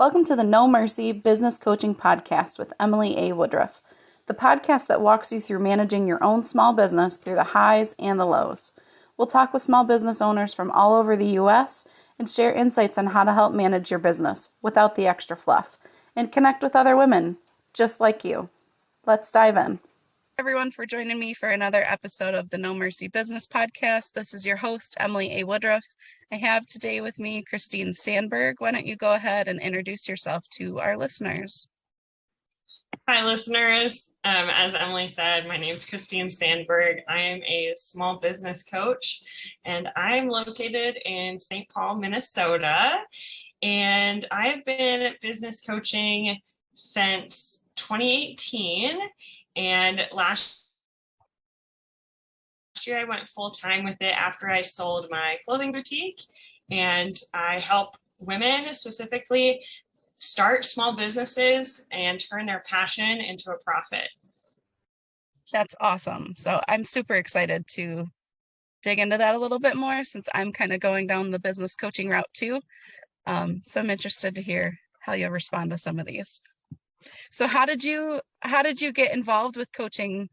Welcome to the No Mercy Business Coaching Podcast with Emily A. Woodruff, the podcast that walks you through managing your own small business through the highs and the lows. We'll talk with small business owners from all over the U.S. and share insights on how to help manage your business without the extra fluff and connect with other women just like you. Let's dive in. Everyone for joining me for another episode of the No Mercy Business Podcast. This is your host, Emily A. Woodruff. I have today with me Christine Sandberg. Why don't you go ahead and introduce yourself to our listeners? Hi, listeners. As Emily said, my name is Christine Sandberg. I am a small business coach, and I'm located in St. Paul, Minnesota. And I've been business coaching since 2018. And last year I went full time with it after I sold my clothing boutique. And I help women specifically start small businesses and turn their passion into a profit. That's awesome. So I'm super excited to dig into that a little bit more since I'm kind of going down the business coaching route too. So I'm interested to hear how you'll respond to some of these. So how did you get involved with coaching?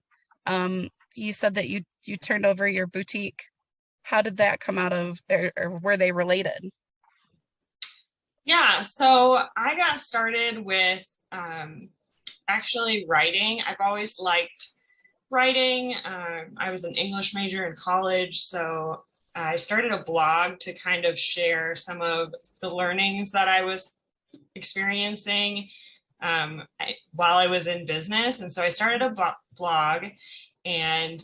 You said that you turned over your boutique. How did that come out of, or were they related? Yeah, so I got started with actually writing. I've always liked writing. I was an English major in college, so I started a blog to kind of share some of the learnings that I was experiencing while I was in business. And so I started a blog, and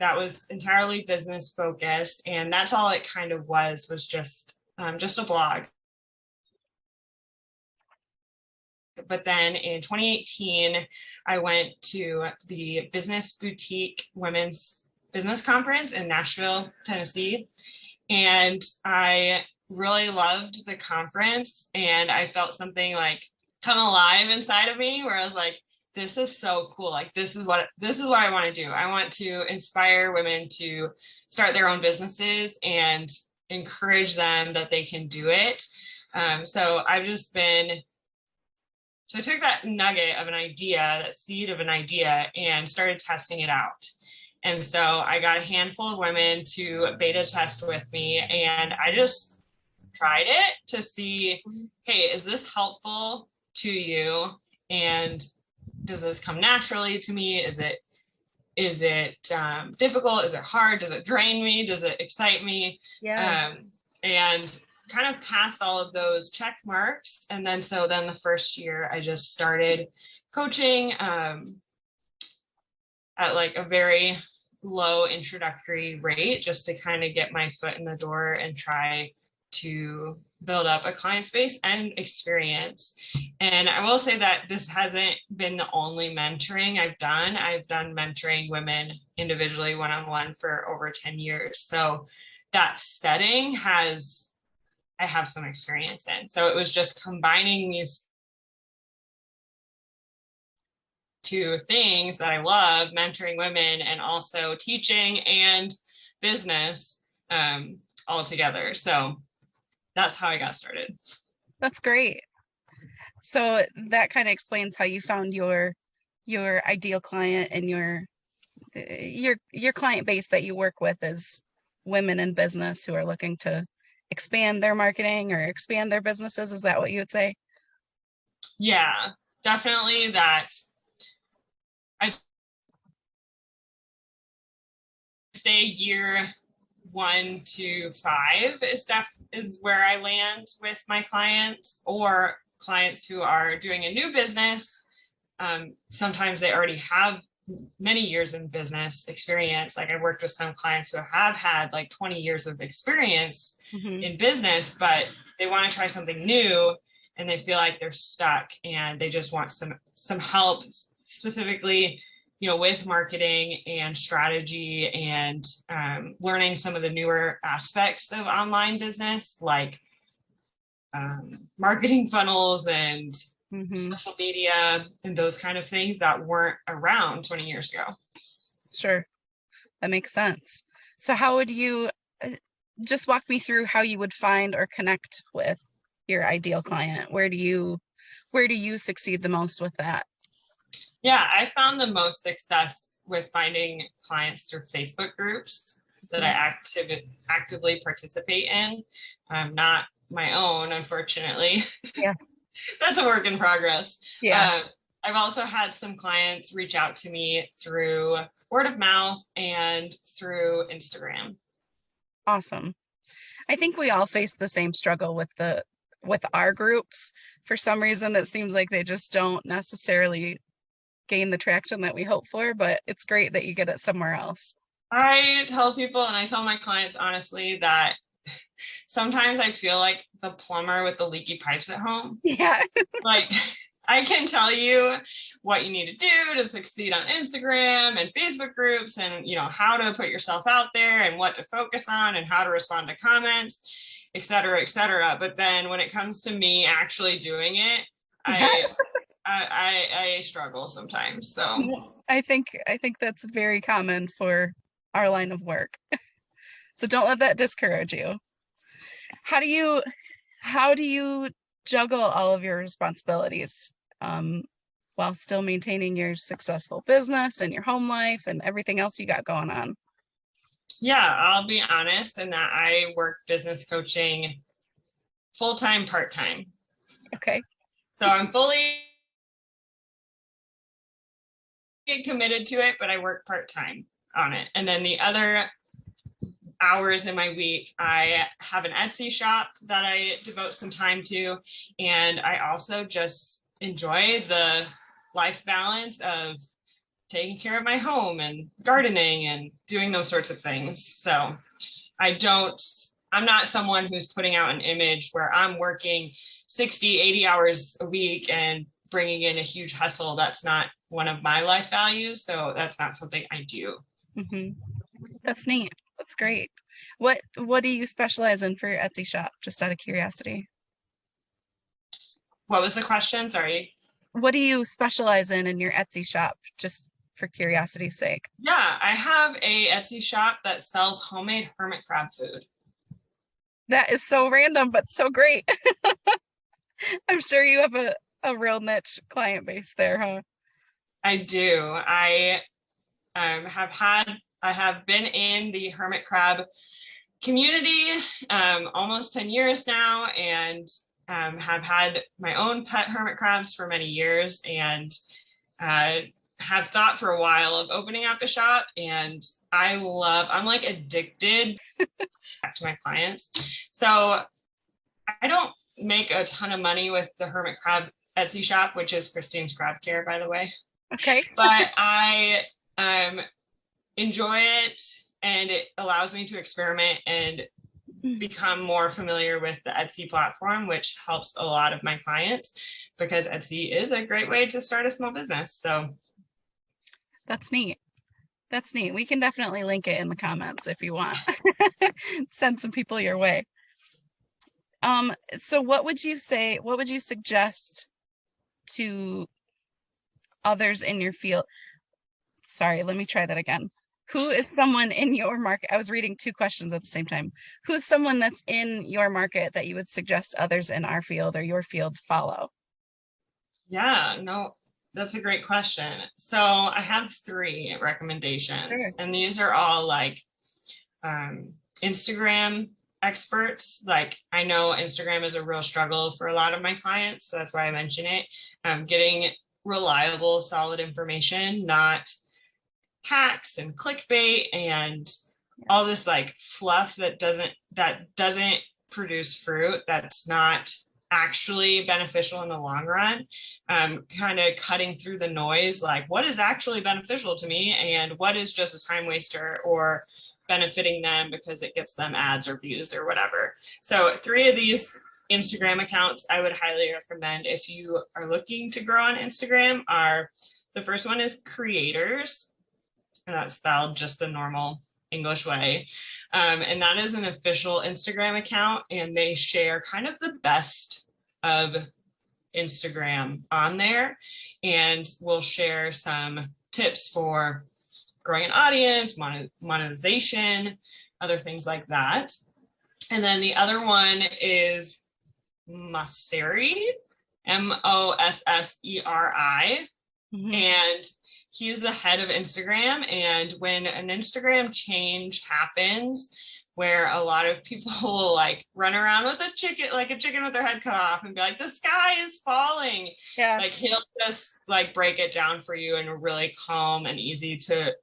that was entirely business focused. And that's all it kind of was just a blog. But then in 2018, I went to the Business Boutique Women's Business Conference in Nashville, Tennessee. And I really loved the conference, and I felt something like come alive inside of me where I was like, this is so cool. Like, this is what I want to do. I want to inspire women to start their own businesses and encourage them that they can do it. So I took that nugget of an idea, that seed of an idea, and started testing it out. And so I got a handful of women to beta test with me, and I just tried it to see, hey, is this helpful to you? And does this come naturally to me? Is it difficult? Is it hard? Does it drain me? Does it excite me? Yeah. And kind of passed all of those check marks. And then the first year I just started coaching at like a very low introductory rate, just to kind of get my foot in the door and try to build up a client base and experience. And I will say that this hasn't been the only mentoring I've done. I've done mentoring women individually one-on-one for over 10 years. So that setting I have some experience in. So it was just combining these two things that I love, mentoring women and also teaching and business all together. So that's how I got started. That's great. So that kind of explains how you found your ideal client and your client base that you work with is women in business who are looking to expand their marketing or expand their businesses. Is that what you would say? Yeah, definitely that. I say year 1 to 5 is where I land with my clients, or clients who are doing a new business. Sometimes they already have many years in business experience. Like, I worked with some clients who have had like 20 years of experience in business, but they want to try something new and they feel like they're stuck and they just want some help, specifically, with marketing and strategy and learning some of the newer aspects of online business, like marketing funnels and social media and those kind of things that weren't around 20 years ago. Sure. That makes sense. So how would you just walk me through how you would find or connect with your ideal client? Where do you Where do you succeed the most with that? Yeah, I found the most success with finding clients through Facebook groups that I actively participate in. Not my own, unfortunately. Yeah. That's a work in progress. Yeah. I've also had some clients reach out to me through word of mouth and through Instagram. Awesome. I think we all face the same struggle with our groups. For some reason, it seems like they just don't necessarily gain the traction that we hope for, but it's great that you get it somewhere else. I tell people, and I tell my clients honestly, that sometimes I feel like the plumber with the leaky pipes at home. Yeah. Like, I can tell you what you need to do to succeed on Instagram and Facebook groups, and how to put yourself out there and what to focus on and how to respond to comments, et cetera, et cetera. But then when it comes to me actually doing it, I struggle sometimes. So I think that's very common for our line of work. So don't let that discourage you. How do you juggle all of your responsibilities while still maintaining your successful business and your home life and everything else you got going on? yeah, I'll be honest in that I work business coaching full-time, part-time. Okay. So I'm fully committed to it, but I work part-time on it. And then the other hours in my week, I have an Etsy shop that I devote some time to. And I also just enjoy the life balance of taking care of my home and gardening and doing those sorts of things. So I'm not someone who's putting out an image where I'm working 60, 80 hours a week and bringing in a huge hustle. That's not one of my life values. So that's not something I do. Mm-hmm. That's neat. That's great. What do you specialize in for your Etsy shop? Just out of curiosity. What was the question? Sorry. What do you specialize in your Etsy shop? Just for curiosity's sake. Yeah, I have a Etsy shop that sells homemade hermit crab food. That is so random, but so great. I'm sure you have a real niche client base there, huh? I do. I have been in the hermit crab community almost 10 years now, and have had my own pet hermit crabs for many years, and have thought for a while of opening up a shop. And I'm like addicted back to my clients. So I don't make a ton of money with the hermit crab Etsy shop, which is Christine's Crab Care, by the way. Okay. But I enjoy it, and it allows me to experiment and become more familiar with the Etsy platform, which helps a lot of my clients because Etsy is a great way to start a small business. So that's neat. That's neat. We can definitely link it in the comments if you want. Send some people your way. So what would you suggest to others in your field? Sorry, let me try that again. Who is someone in your market? I was reading two questions at the same time. Who's someone that's in your market that you would suggest others in our field or your field follow? Yeah, no, that's a great question. So I have 3 recommendations. Sure. And these are all like Instagram experts. Like, I know Instagram is a real struggle for a lot of my clients, so that's why I mention it. Getting reliable, solid information, not hacks and clickbait and all this like fluff that doesn't produce fruit, that's not actually beneficial in the long run. Kind of cutting through the noise, like what is actually beneficial to me and what is just a time waster or benefiting them because it gets them ads or views or whatever. So 3 of these Instagram accounts I would highly recommend if you are looking to grow on Instagram are, the first one is Creators, and that's spelled just the normal English way. And that is an official Instagram account, and they share kind of the best of Instagram on there, and we'll share some tips for growing an audience, monetization, other things like that. And then the other one is Masseri, Mosseri. Mm-hmm. And he's the head of Instagram. And when an Instagram change happens, where a lot of people will like run around with a chicken with their head cut off and be like, the sky is falling. Yeah. Like he'll just like break it down for you in a really calm and easy to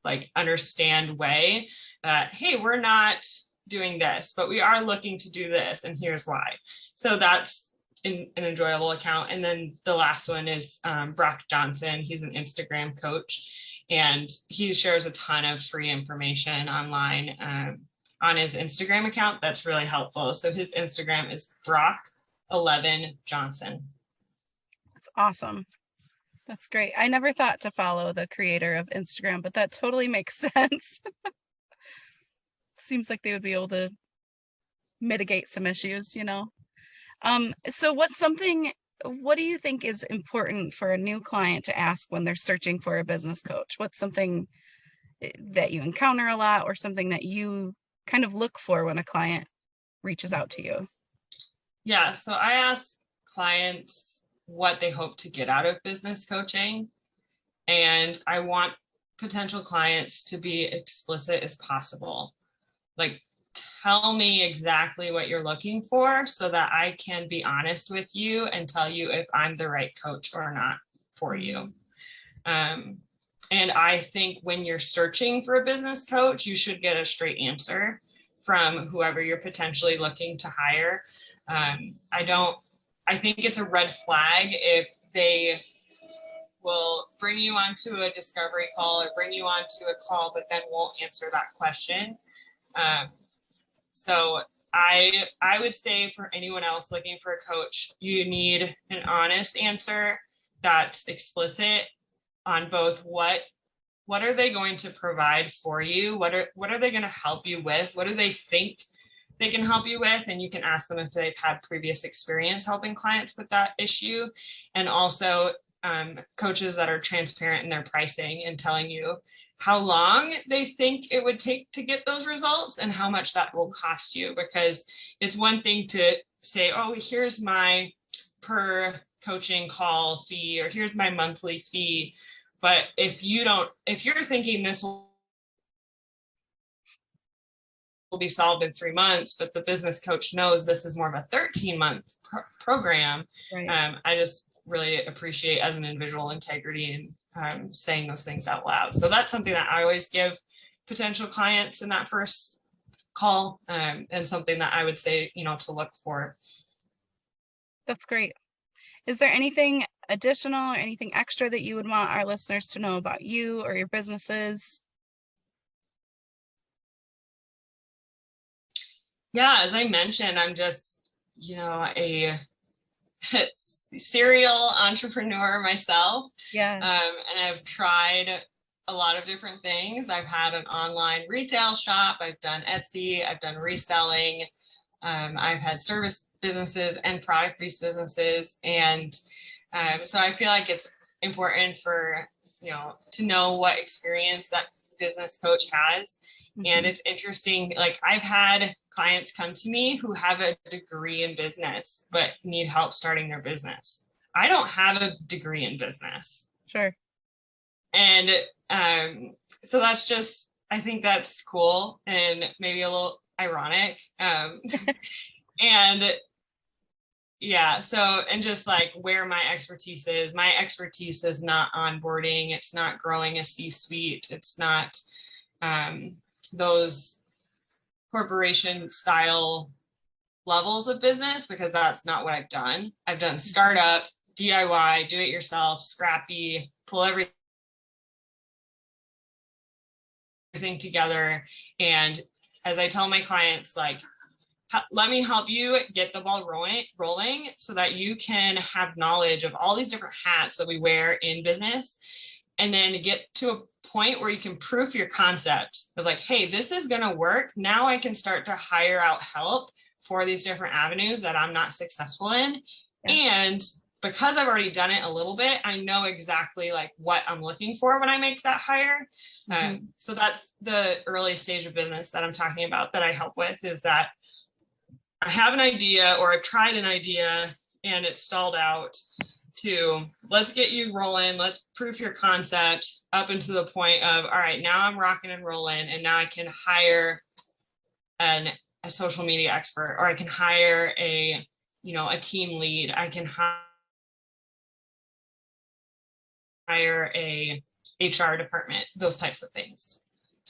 like understand way. Hey, we're not doing this, but we are looking to do this, and here's why. So that's an enjoyable account. And then the last one is Brock Johnson. He's an Instagram coach, and he shares a ton of free information online on his Instagram account. That's really helpful. So his Instagram is Brock11 Johnson. That's awesome. That's great. I never thought to follow the creator of Instagram, but that totally makes sense. Seems like they would be able to mitigate some issues, you know? So what do you think is important for a new client to ask when they're searching for a business coach? What's something that you encounter a lot, or something that you kind of look for when a client reaches out to you? Yeah, so I ask clients what they hope to get out of business coaching. And I want potential clients to be explicit as possible. Like, tell me exactly what you're looking for so that I can be honest with you and tell you if I'm the right coach or not for you. And I think when you're searching for a business coach, you should get a straight answer from whoever you're potentially looking to hire. I think it's a red flag if they will bring you onto a discovery call or bring you onto a call, but then won't answer that question. So I would say for anyone else looking for a coach, you need an honest answer that's explicit on both what are they going to provide for you? What are they going to help you with? What do they think they can help you with? And you can ask them if they've had previous experience helping clients with that issue. And also coaches that are transparent in their pricing and telling you how long they think it would take to get those results and how much that will cost you. Because it's one thing to say, oh, here's my per coaching call fee, or here's my monthly fee. But if you're thinking this will be solved in 3 months, but the business coach knows this is more of a 13-month program, right. I just really appreciate as an individual integrity and saying those things out loud. So that's something that I always give potential clients in that first call, and something that I would say, to look for. That's great. Is there anything additional or anything extra that you would want our listeners to know about you or your businesses? Yeah, as I mentioned, I'm just, a serial entrepreneur myself. Yeah. And I've tried a lot of different things. I've had an online retail shop. I've done Etsy. I've done reselling. I've had service businesses and product-based businesses. And so I feel like it's important for, to know what experience that business coach has. Mm-hmm. And it's interesting, like I've had clients come to me who have a degree in business, but need help starting their business. I don't have a degree in business. Sure. And so that's just, I think that's cool and maybe a little ironic. And yeah, so, and just like where my expertise is not onboarding. It's not growing a C-suite. It's not those corporation style levels of business, because that's not what I've done. I've done startup, DIY, do it yourself, scrappy, pull everything together. And as I tell my clients, like, let me help you get the ball rolling so that you can have knowledge of all these different hats that we wear in business, and then get to a point where you can proof your concept of like, hey, this is going to work. Now I can start to hire out help for these different avenues that I'm not successful in. Yeah. And because I've already done it a little bit, I know exactly like what I'm looking for when I make that hire. Mm-hmm. So that's the early stage of business that I'm talking about that I help with, is that I have an idea, or I've tried an idea and it stalled out to let's get you rolling, let's proof your concept up into the point of, all right, now I'm rocking and rolling, and now I can hire a social media expert, or I can hire a team lead, I can hire a HR department, those types of things.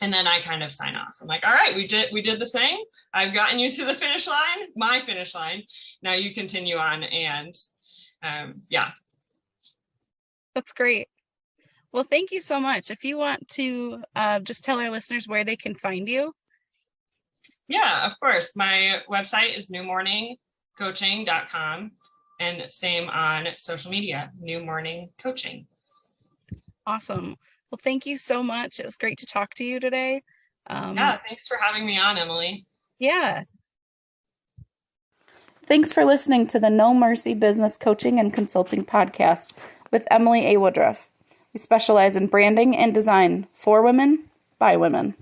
And then I kind of sign off. I'm like, all right, we did the thing. I've gotten you to the finish line, my finish line. Now you continue on. And yeah. That's great. Well, thank you so much. If you want to just tell our listeners where they can find you. Yeah, of course. My website is newmorningcoaching.com, and same on social media, New Morning Coaching. Awesome. Well, thank you so much. It was great to talk to you today. Yeah, thanks for having me on, Emily. Yeah. Thanks for listening to the No Mercy Business Coaching and Consulting Podcast with Emily A. Woodruff. We specialize in branding and design for women, by women.